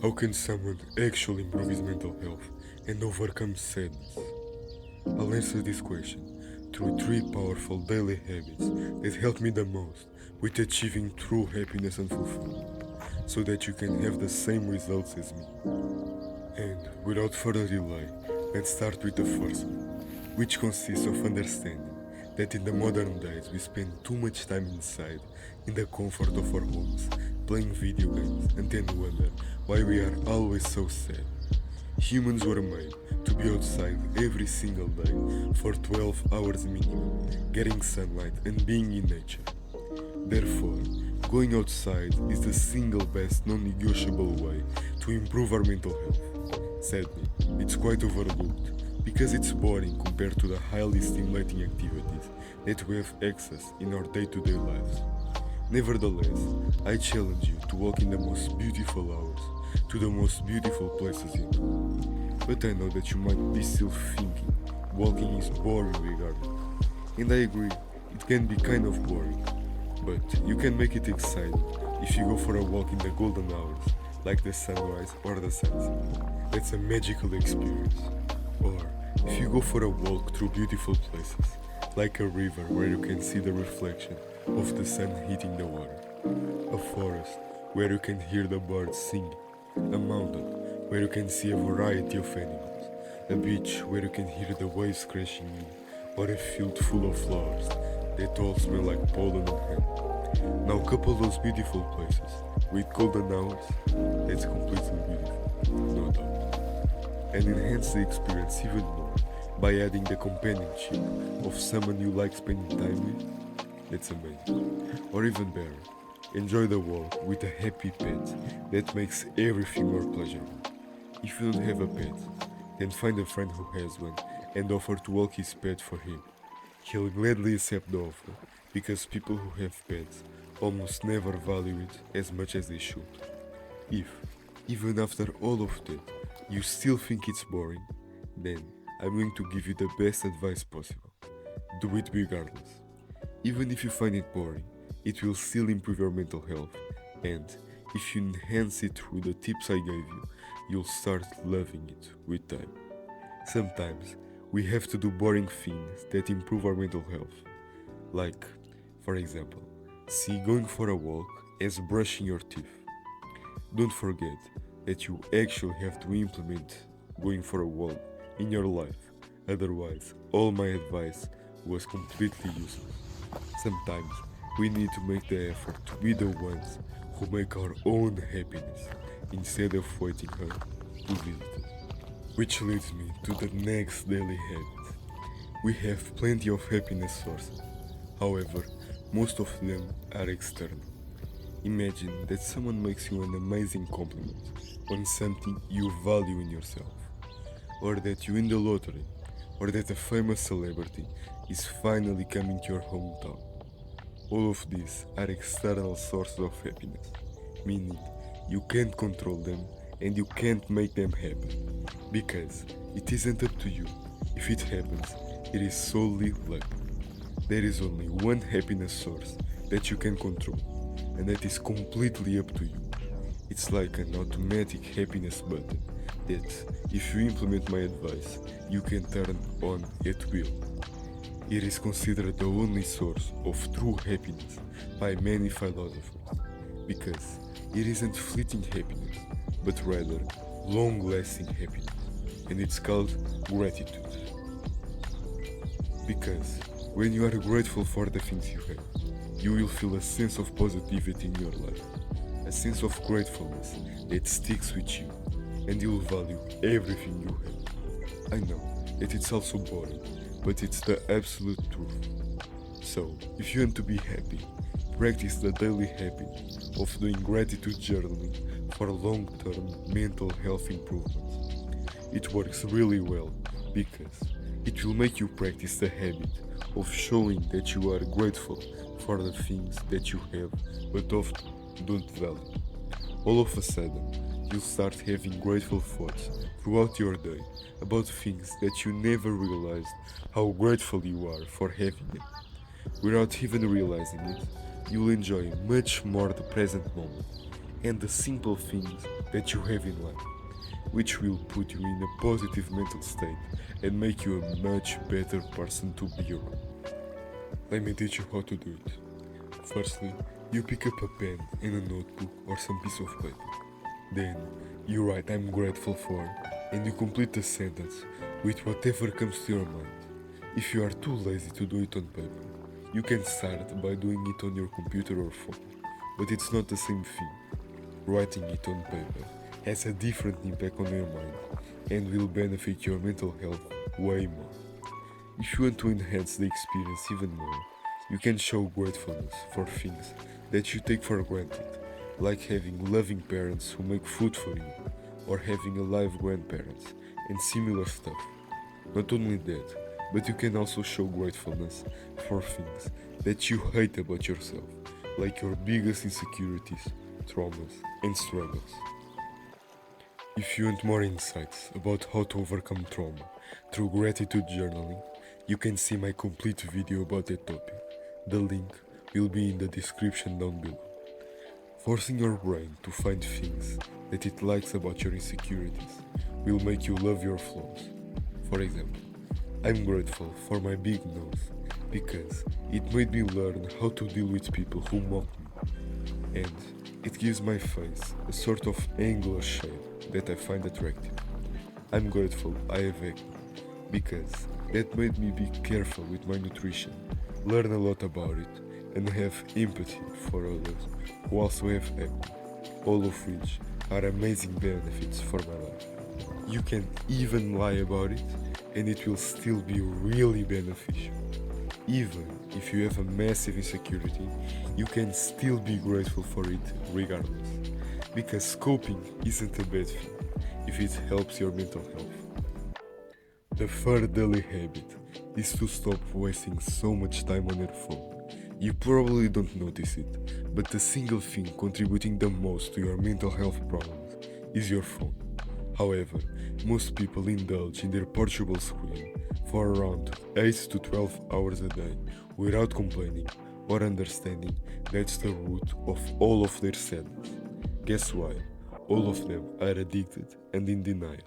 How can someone actually improve his mental health and overcome sadness? I'll answer this question through three powerful daily habits that help me the most with achieving true happiness and fulfillment, so that you can have the same results as me. And without further delay, let's start with the first one, which consists of understanding that in the modern days we spend too much time inside, in the comfort of our homes, playing video games, and then wonder why we are always so sad. Humans were made to be outside every single day for 12 hours minimum, getting sunlight and being in nature. Therefore, going outside is the single best non-negotiable way to improve our mental health. Sadly, it's quite overlooked because it's boring compared to the highly stimulating activities that we have access in our day-to-day lives. Nevertheless, I challenge you to walk in the most beautiful hours, to the most beautiful places in you. But I know that you might be still thinking walking is boring regardless. And I agree, it can be kind of boring. But you can make it exciting if you go for a walk in the golden hours, like the sunrise or the sunset. That's a magical experience. Or if you go for a walk through beautiful places, like a river where you can see the reflection of the sun hitting the water, a forest where you can hear the birds sing, a mountain where you can see a variety of animals, a beach where you can hear the waves crashing in, or a field full of flowers that all smell like pollen and honey. Now couple those beautiful places with golden hours, that's completely beautiful, no doubt. And enhance the experience even more by adding the companionship of someone you like spending time with, that's amazing. Or even better, enjoy the walk with a happy pet that makes everything more pleasurable. If you don't have a pet, then find a friend who has one and offer to walk his pet for him. He'll gladly accept the offer because people who have pets almost never value it as much as they should. If, even after all of that, you still think it's boring, then I'm going to give you the best advice possible. Do it regardless. Even if you find it boring, it will still improve your mental health, and if you enhance it through the tips I gave you, you'll start loving it with time. Sometimes we have to do boring things that improve our mental health. Like, for example, see going for a walk as brushing your teeth. Don't forget that you actually have to implement going for a walk in your life, otherwise, all my advice was completely useless. Sometimes we need to make the effort to be the ones who make our own happiness instead of waiting her to visit us. Which leads me to the next daily habit. We have plenty of happiness sources. However, most of them are external. Imagine that someone makes you an amazing compliment on something you value in yourself, or that you win the lottery, or that a famous celebrity is finally coming to your hometown. All of these are external sources of happiness, meaning you can't control them and you can't make them happen, because it isn't up to you. If it happens, it is solely luck. There is only one happiness source that you can control, and that is completely up to you. It's like an automatic happiness button that, if you implement my advice, you can turn on at will. It is considered the only source of true happiness by many philosophers, because it isn't fleeting happiness, but rather long-lasting happiness, and it's called gratitude. Because when you are grateful for the things you have, you will feel a sense of positivity in your life, a sense of gratefulness that sticks with you, and you'll value everything you have. I know that it's also boring, but it's the absolute truth. So, if you want to be happy, practice the daily habit of doing gratitude journaling for long-term mental health improvements. It works really well because it will make you practice the habit of showing that you are grateful for the things that you have but often don't value. All of a sudden, you'll start having grateful thoughts throughout your day about things that you never realized how grateful you are for having them. Without even realizing it, you'll enjoy much more the present moment, and the simple things that you have in life, which will put you in a positive mental state and make you a much better person to be around. Let me teach you how to do it. Firstly, you pick up a pen and a notebook or some piece of paper. Then, you write "I'm grateful for" and you complete the sentence with whatever comes to your mind. If you are too lazy to do it on paper, you can start by doing it on your computer or phone, but it's not the same thing. Writing it on paper has a different impact on your mind and will benefit your mental health way more. If you want to enhance the experience even more, you can show gratefulness for things that you take for granted, like having loving parents who make food for you, or having alive grandparents, and similar stuff. Not only that, but you can also show gratefulness for things that you hate about yourself, like your biggest insecurities, traumas, and struggles. If you want more insights about how to overcome trauma through gratitude journaling, you can see my complete video about that topic. The link will be in the description down below. Forcing your brain to find things that it likes about your insecurities will make you love your flaws. For example, I'm grateful for my big nose because it made me learn how to deal with people who mock me, and it gives my face a sort of angular shape that I find attractive. I'm grateful I have acne because that made me be careful with my nutrition, learn a lot about it, and have empathy for others who also have acne, all of which are amazing benefits for my life. You can even lie about it and it will still be really beneficial. Even if you have a massive insecurity, you can still be grateful for it regardless. Because coping isn't a bad thing if it helps your mental health. The third daily habit is to stop wasting so much time on your phone. You probably don't notice it, but the single thing contributing the most to your mental health problems is your phone. However, most people indulge in their portable screen for around 8 to 12 hours a day without complaining or understanding that's the root of all of their sadness. Guess why? All of them are addicted and in denial.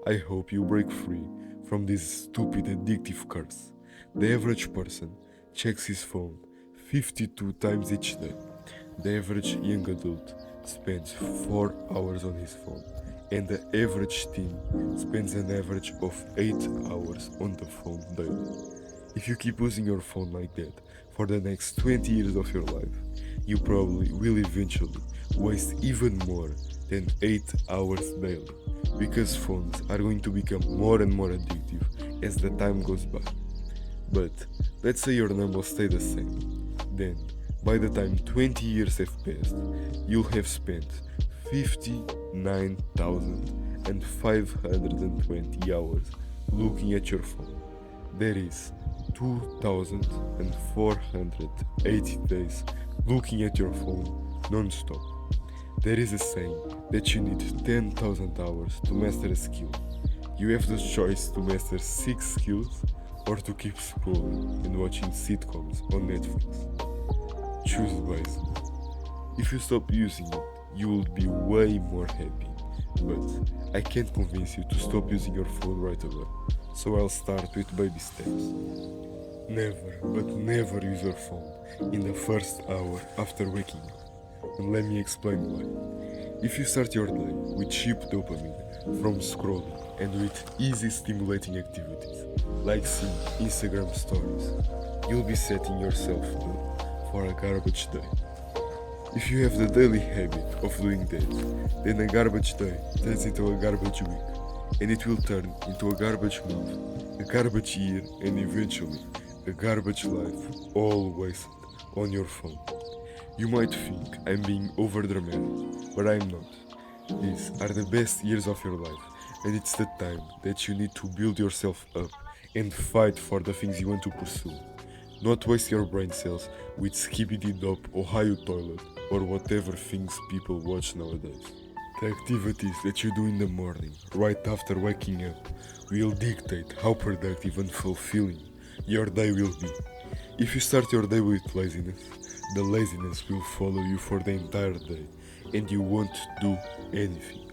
I hope you break free from this stupid addictive curse. The average person checks his phone 52 times each day. The average young adult spends 4 hours on his phone, and the average teen spends an average of 8 hours on the phone daily. If you keep using your phone like that for the next 20 years of your life, you probably will eventually waste even more than 8 hours daily, because phones are going to become more and more addictive as the time goes by. But let's say your numbers stay the same. Then, by the time 20 years have passed, you'll have spent 59,520 hours looking at your phone. That is 2,480 days looking at your phone non-stop. There is a saying that you need 10,000 hours to master a skill. You have the choice to master 6 skills or to keep scrolling and watching sitcoms on Netflix. Choose wisely. If you stop using it, you will be way more happy. But I can't convince you to stop using your phone right away, so I'll start with baby steps. Never, but never use your phone in the first hour after waking up. And let me explain why. If you start your day with cheap dopamine from scrolling and with easy stimulating activities, like seeing Instagram stories, you'll be setting yourself up for a garbage day. If you have the daily habit of doing that, then a garbage day turns into a garbage week, and it will turn into a garbage month, a garbage year, and eventually a garbage life, all wasted on your phone. You might think I'm being overdramatic, but I'm not. These are the best years of your life, and it's the time that you need to build yourself up and fight for the things you want to pursue. Not waste your brain cells with skibidi dope Ohio toilet or whatever things people watch nowadays. The activities that you do in the morning, right after waking up, will dictate how productive and fulfilling your day will be. If you start your day with laziness, the laziness will follow you for the entire day, and you won't do anything.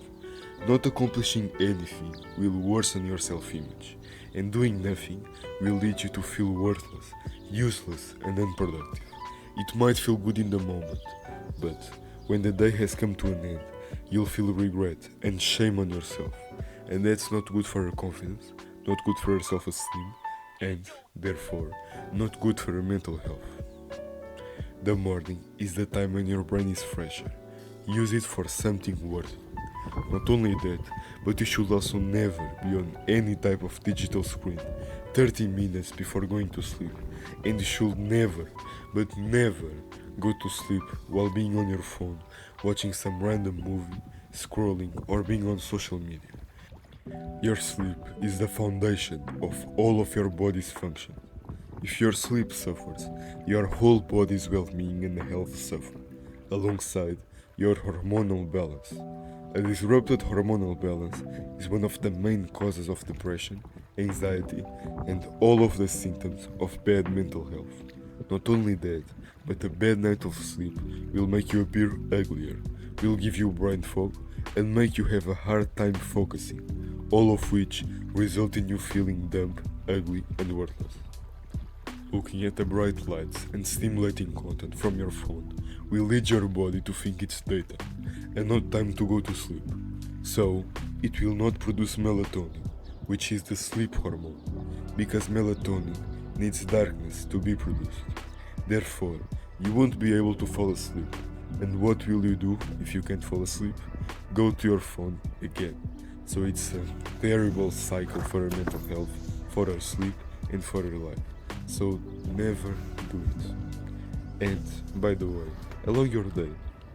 Not accomplishing anything will worsen your self-image, and doing nothing will lead you to feel worthless, useless, and unproductive. It might feel good in the moment, but when the day has come to an end, you'll feel regret and shame on yourself, and that's not good for your confidence, not good for your self-esteem, and therefore not good for your mental health. The morning is the time when your brain is fresher. Use it for something worthy. Not only that, but you should also never be on any type of digital screen 30 minutes before going to sleep, and you should never, but never, go to sleep while being on your phone, watching some random movie, scrolling, or being on social media. Your sleep is the foundation of all of your body's function. If your sleep suffers, your whole body's well-being and health suffer, alongside your hormonal balance. A disrupted hormonal balance is one of the main causes of depression, anxiety, and all of the symptoms of bad mental health. Not only that, but a bad night of sleep will make you appear uglier, will give you brain fog, and make you have a hard time focusing, all of which result in you feeling dumb, ugly, and worthless. Looking at the bright lights and stimulating content from your phone will lead your body to think it's daytime and not time to go to sleep. So, it will not produce melatonin, which is the sleep hormone, because melatonin needs darkness to be produced. Therefore, you won't be able to fall asleep. And what will you do if you can't fall asleep? Go to your phone again. So it's a terrible cycle for your mental health, for your sleep, and for your life. So never do it. And by the way, allow your day.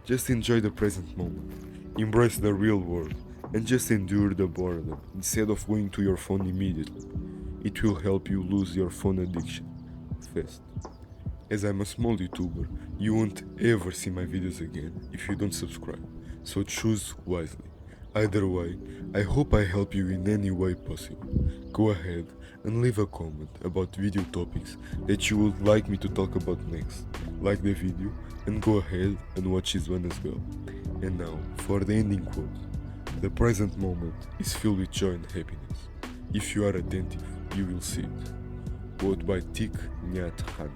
Just enjoy the present moment. Embrace the real world and just endure the boredom instead of going to your phone immediately. It will help you lose your phone addiction fast. As I'm a small YouTuber, you won't ever see my videos again if you don't subscribe, so choose wisely. Either way, I hope I help you in any way possible. Go ahead and leave a comment about video topics that you would like me to talk about next. Like the video and go ahead and watch this one as well. And now, for the ending quote. The present moment is filled with joy and happiness. If you are attentive, you will see it. Quote by Thich Nhat Hanh.